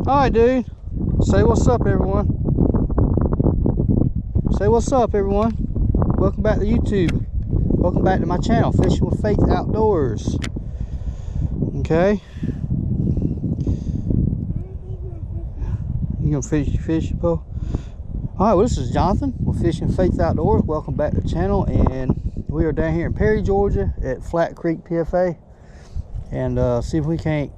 Alright, dude. Say what's up, everyone. Say what's up, everyone. Welcome back to YouTube. Welcome back to my channel, Fishing with Faith Outdoors. Okay. You gonna finish your fish, Bo? Alright, well, this is Jonathan with Fishing with Faith Outdoors. Welcome back to the channel. And we are down here in Perry, Georgia at Flat Creek PFA. And see if we can't.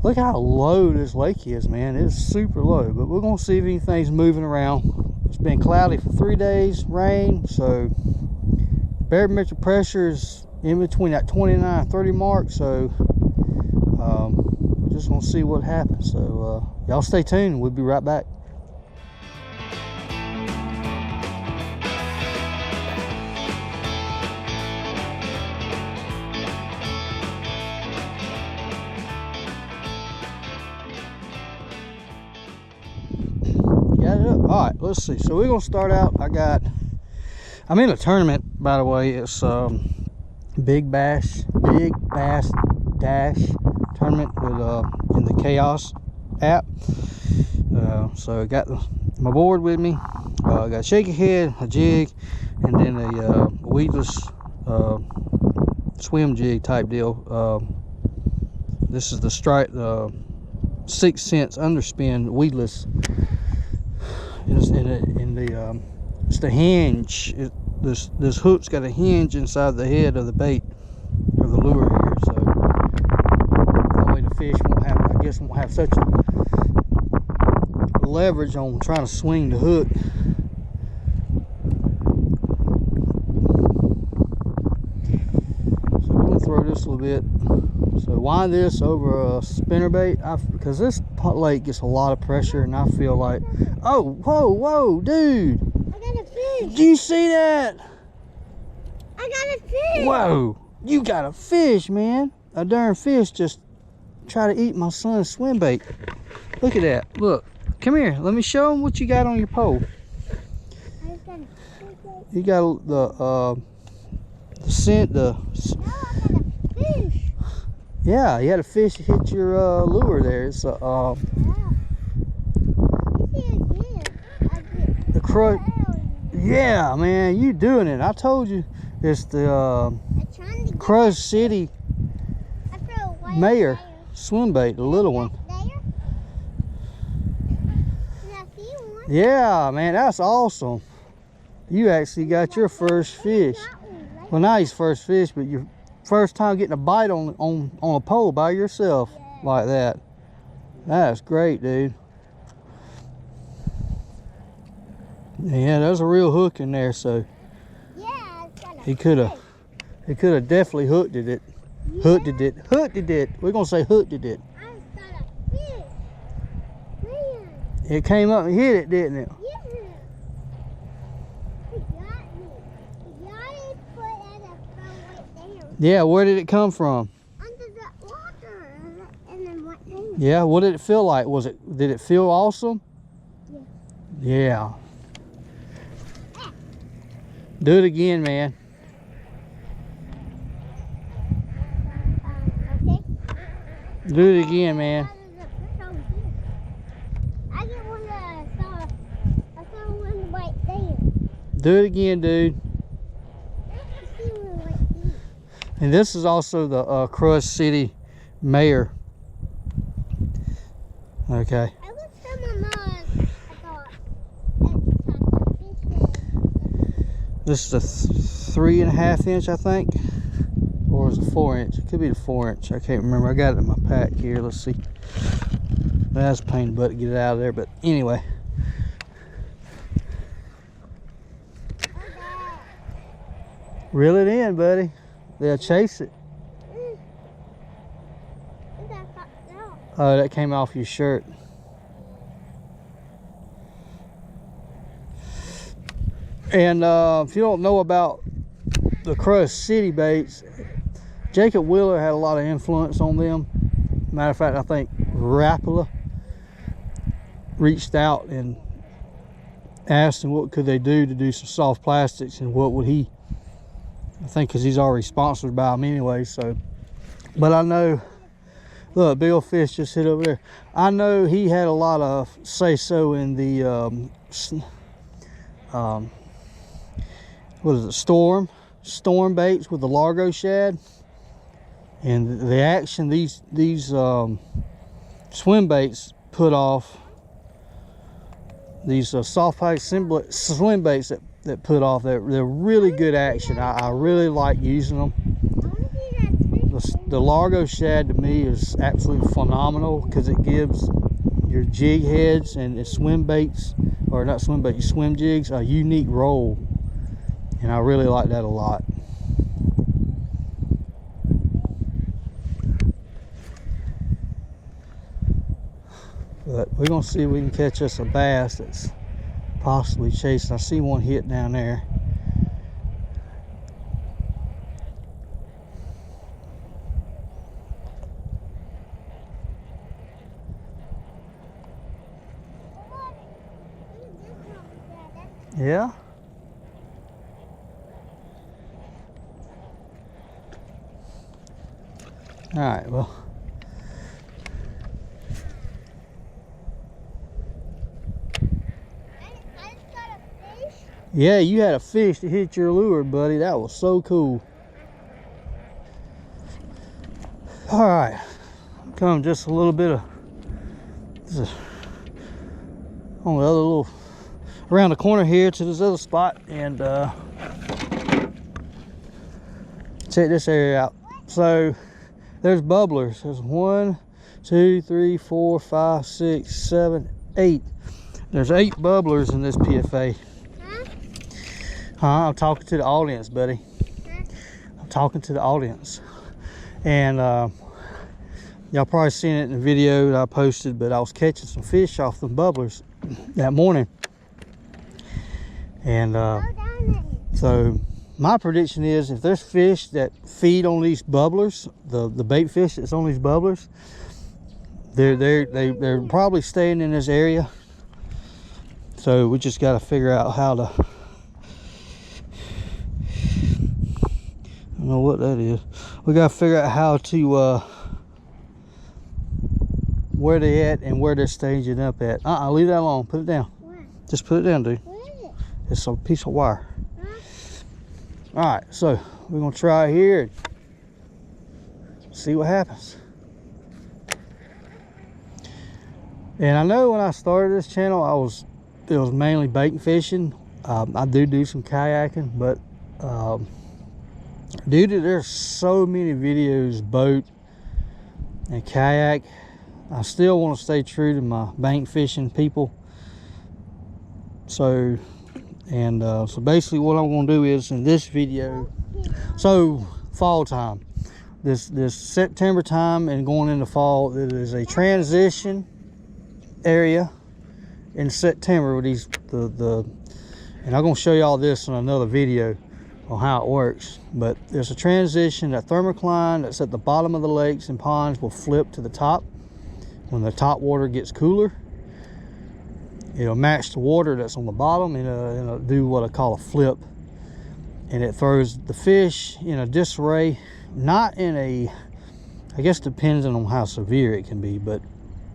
Look how low this lake is, man. It's super low, but we're gonna see if anything's moving around. It's been cloudy for 3 days, rain, so barometric pressure is in between that 29 and 30 mark. So we're just gonna see what happens. So y'all stay tuned. We'll be right back. All right, let's see. So we're gonna start out. I'm in a tournament, by the way. It's big bass dash tournament with in the Chaos app. So I got my board with me. I got a shaky head, a jig, and then a weedless swim jig type deal. This is the Strike 6 cents underspin weedless. It's the hinge. This hook's got a hinge inside the head of the bait of the lure here, so that way the fish won't have such a leverage on trying to swing the hook. So we're gonna throw this a little bit. So wind this over a spinnerbait, because this lake gets a lot of pressure, and I feel like, oh, whoa, dude! I got a fish. Do you see that? I got a fish. Whoa, you got a fish, man! A darn fish just tried to eat my son's swim bait. Look at that! Look, come here. Let me show him what you got on your pole. You got the scent. No, I got a fish. Yeah, you had a fish hit your lure there. It's Yeah. the crow. Yeah, man, you doing it. I told you. It's the Crow City Mayor swim bait, the little one. Yeah, man, that's awesome. You actually got your first fish. Well, not his first fish, but your first time getting a bite on a pole by yourself like that. That's great, dude. Yeah, there's a real hook in there, so he could have definitely hooked it. Yeah. Hooked it. We're gonna say hooked it. I got a fish. Man. It came up and hit it, didn't it? Yeah. It got me. It got it put at a right there. Yeah, where did it come from? Under the water. And then right there. Yeah, what did it feel like? Did it feel awesome? Yeah. Yeah. Do it again, man. Okay. Do it again, man. I get one that I saw one right there. Do it again, dude. I see one right there. And this is also the Crow City Mayor. Okay. I looked at my mom. I thought that's fish. This is a 3.5 inch, I think. Or is it 4 inch? It could be the 4 inch. I can't remember. I got it in my pack here. Let's see. That's a pain in the butt to get it out of there, but anyway. Reel it in, buddy. They'll chase it. Oh, that came off your shirt. And if you don't know about the Crow City baits, Jacob Wheeler had a lot of influence on them. Matter of fact, I think Rapala reached out and asked him what could they do to do some soft plastics, and what would he, I think, because he's already sponsored by them anyway. So, but I know Look, big old fish just hit over there. I know he had a lot of say-so in the what is it, storm baits with the Largo shad, and the action these swim baits put off, these soft pipe swim baits that put off, they're really good action. I really like using them. The Largo shad to me is absolutely phenomenal because it gives your jig heads and swim baits, or not swim baits, swim jigs, a unique role, and I really like that a lot. But we're gonna see if we can catch us a bass that's possibly chasing. I see one hit down there. Yeah. All right, well. I just got a fish. Yeah, you had a fish that hit your lure, buddy. That was so cool. All right, come just a little bit of on the other little around the corner here to this other spot, and check this area out. So there's bubblers. There's 1, 2, 3, 4, 5, 6, 7, 8. There's 8 bubblers in this PFA. I'm talking to the audience, buddy. I'm talking to the audience. And y'all probably seen it in the video that I posted, but I was catching some fish off them bubblers that morning. And so my prediction is, if there's fish that feed on these bubblers, the bait fish that's on these bubblers, they're probably staying in this area. So we just got to figure out how to, I don't know what that is. We got to figure out how to where they at and where they're staging up at. Leave that alone. Put it down. What? Just put it down, dude. What is it? It's a piece of wire. Huh? All right, so we're gonna try here and see what happens. And I know when I started this channel, it was mainly bait fishing. I do some kayaking, but due to there's so many videos boat and kayak, I still want to stay true to my bank fishing people. So basically what I'm going to do is, in this video, so fall time, this September time and going into fall, it is a transition area in September with these and I'm going to show you all this in another video on how it works. But there's a transition. That thermocline that's at the bottom of the lakes and ponds will flip to the top when the top water gets cooler. It'll match the water that's on the bottom, and it'll do what I call a flip, and it throws the fish in a disarray. Not in a, I guess depending on how severe it can be, but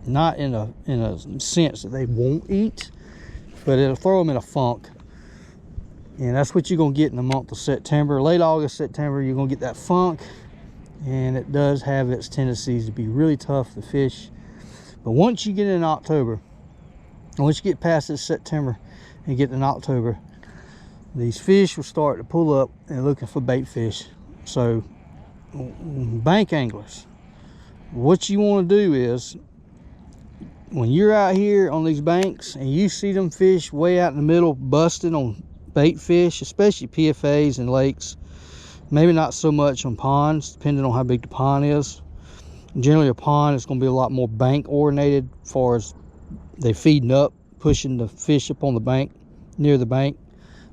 not in a sense that they won't eat, but it'll throw them in a funk. And that's what you're gonna get in the month of September. Late August, September, you're gonna get that funk, and it does have its tendencies to be really tough to fish. But once you get in October, once you get past this September and get in October, these fish will start to pull up and looking for bait fish. So bank anglers, what you want to do is, when you're out here on these banks and you see them fish way out in the middle busting on bait fish, especially PFAs and lakes, maybe not so much on ponds, depending on how big the pond is. Generally a pond is going to be a lot more bank oriented as far as they feeding up, pushing the fish up on the bank, near the bank.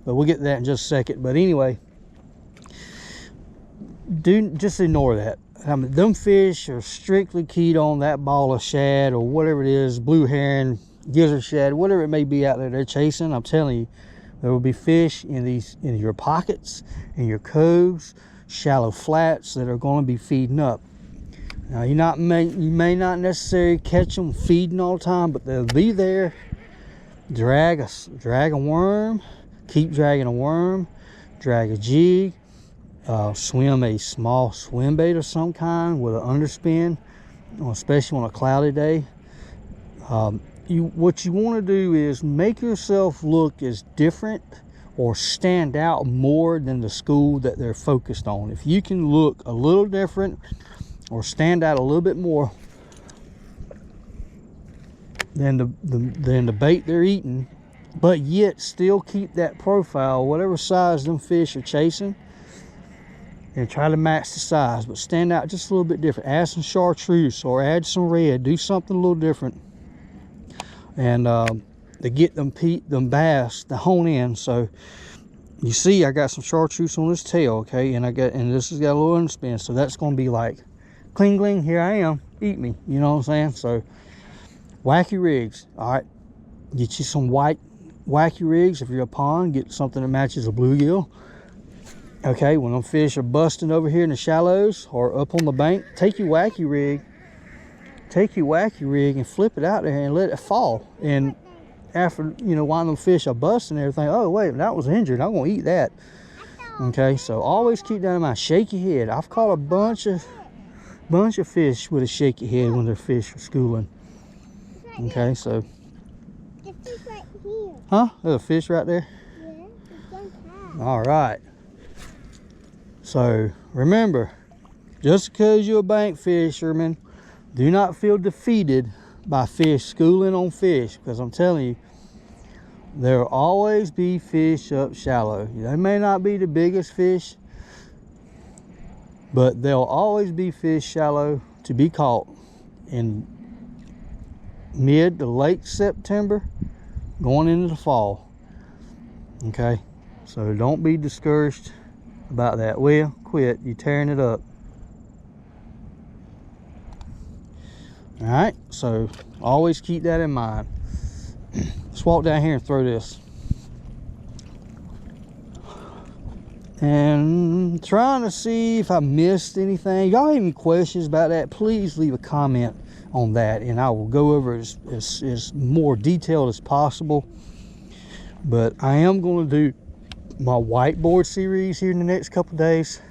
But we'll get to that in just a second. But anyway, just ignore that. I mean, them fish are strictly keyed on that ball of shad or whatever it is, blue heron, gizzard shad, whatever it may be out there they're chasing. I'm telling you, there will be fish in your pockets, in your coves, shallow flats that are going to be feeding up. Now you may not necessarily catch them feeding all the time, but they'll be there. Drag a worm, keep dragging a worm, drag a jig, swim a small swim bait of some kind with an underspin, especially on a cloudy day. What you want to do is make yourself look as different or stand out more than the school that they're focused on. If you can look a little different or stand out a little bit more than the bait they're eating, but yet still keep that profile, whatever size them fish are chasing, and try to match the size, but stand out just a little bit different. Add some chartreuse or add some red, do something a little different, and to get them bass to hone in. So you see I got some chartreuse on this tail, okay, and this has got a little underspin, so that's going to be like cling cling, here I am, eat me, you know what I'm saying? So wacky rigs, all right, get you some white wacky rigs. If you're a pond, get something that matches a bluegill. Okay, when them fish are busting over here in the shallows or up on the bank, take your wacky rig and flip it out there and let it fall. And after, you know, while them fish are busting and everything, oh wait, that was injured, I'm gonna eat that. Okay, so always keep that in mind. Shaky head. I've caught a bunch of fish with a shaky head when their fish are schooling. Okay, so The fish right here. huh? There's a fish right there. Yeah, it's on top. All right. So remember, just because you're a bank fisherman, do not feel defeated by fish schooling on fish, because I'm telling you, there will always be fish up shallow. They may not be the biggest fish, but there'll always be fish shallow to be caught in mid to late September going into the fall. Okay, so don't be discouraged about that. Well, quit, you tearing it up. All right, so always keep that in mind. Let's walk down here and throw this. And trying to see if I missed anything. Y'all have any questions about that, please leave a comment on that, and I will go over it as more detailed as possible. But I am going to do my whiteboard series here in the next couple days,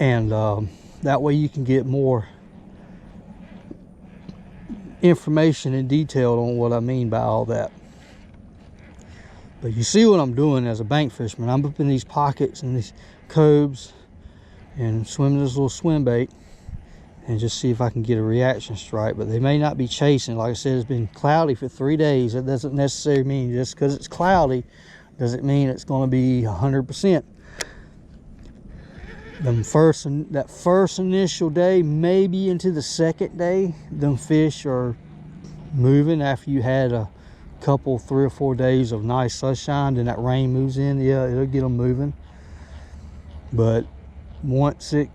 and that way you can get more information and detail on what I mean by all that. But you see what I'm doing as a bank fisherman. I'm up in these pockets and these coves and swimming this little swim bait and just see if I can get a reaction strike. But they may not be chasing. Like I said, it's been cloudy for 3 days. That doesn't necessarily mean just because it's cloudy doesn't mean it's going to be 100%. That first initial day, maybe into the second day, them fish are moving after you had a couple 3 or 4 days of nice sunshine. Then that rain moves in, yeah, it'll get them moving. But once it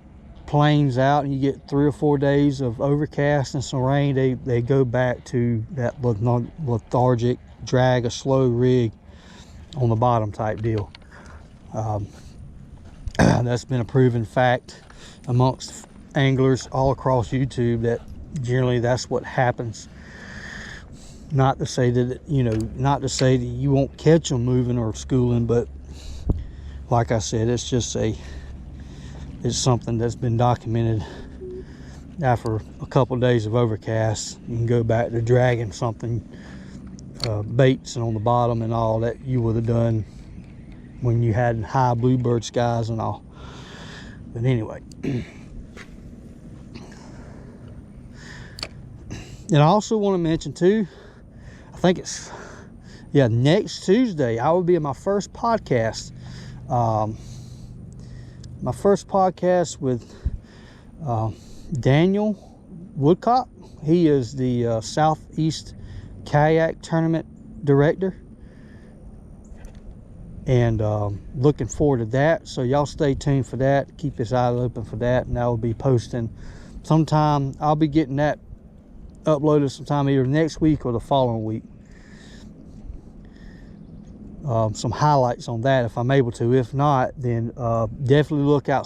planes out and you get 3 or 4 days of overcast and some rain, they go back to that lethargic, drag a slow rig on the bottom type deal. That's been a proven fact amongst anglers all across YouTube, that generally that's what happens. Not to say that, you know, not to say that you won't catch them moving or schooling, but like I said, it's something that's been documented. After a couple of days of overcast, you can go back to dragging something, baits and on the bottom and all that you would have done when you had high bluebird skies and all. But anyway, and I also want to mention too, I think it's, yeah, next Tuesday I will be at my first podcast. My first podcast with Daniel Woodcock. He is the Southeast Kayak Tournament Director. And looking forward to that. So y'all stay tuned for that. Keep your eyes open for that. And I will be posting sometime. I'll be getting that uploaded sometime either next week or the following week. some highlights on that if I'm able to. If not, then definitely look up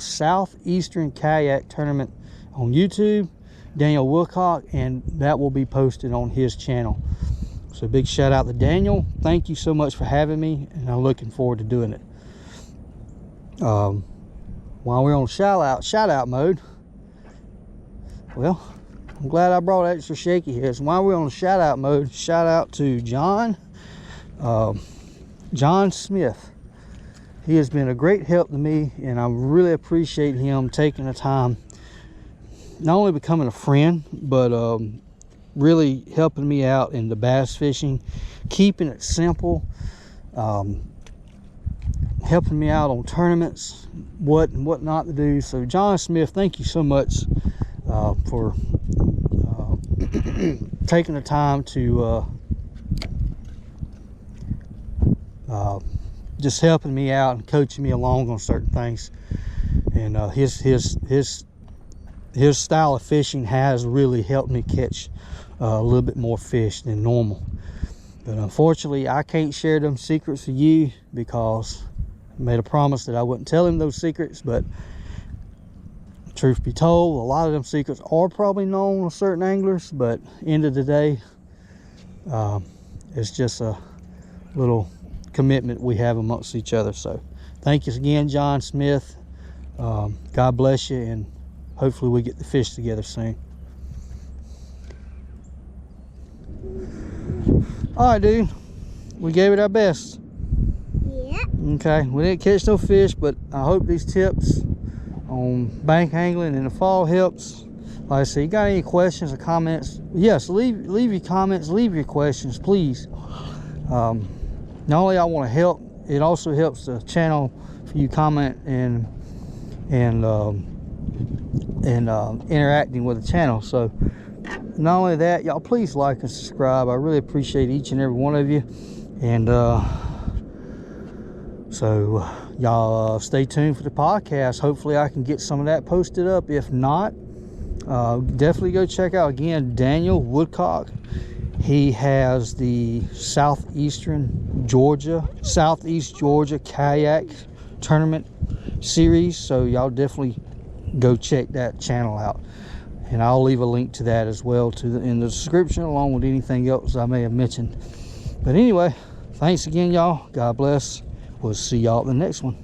Southeastern Kayak Tournament on YouTube, Daniel Woodcock, and that will be posted on his channel. So big shout out to Daniel. Thank you so much for having me, and I'm looking forward to doing it. While we're on shout out mode, well, I'm glad I brought extra Shaky here. So while we're on shout out mode, shout out to John Smith. He has been a great help to me, and I really appreciate him taking the time, not only becoming a friend, but really helping me out in the bass fishing, keeping it simple, helping me out on tournaments, what not to do. So John Smith, thank you so much for taking the time to just helping me out and coaching me along on certain things. And his style of fishing has really helped me catch a little bit more fish than normal. But unfortunately, I can't share them secrets with you because I made a promise that I wouldn't tell him those secrets. But truth be told, a lot of them secrets are probably known to certain anglers, but end of the day, it's just a little commitment we have amongst each other. So thank you again, John Smith. God bless you, and hopefully we get the fish together soon. All right, dude, we gave it our best. Yeah. Okay, we didn't catch no fish, but I hope these tips on bank angling in the fall helps. Like I said, you got any questions or comments? Yes, leave your comments, leave your questions, please. Not only I want to help, it also helps the channel for you comment and interacting with the channel. So not only that, y'all please like and subscribe. I really appreciate each and every one of you. And so y'all stay tuned for the podcast. Hopefully I can get some of that posted up. If not, definitely go check out again Daniel Woodcock. He has the Southeast Georgia Kayak Tournament series, so y'all definitely go check that channel out, and I'll leave a link to that as well in the description, along with anything else I may have mentioned. But anyway, thanks again, y'all. God bless. We'll see y'all at the next one.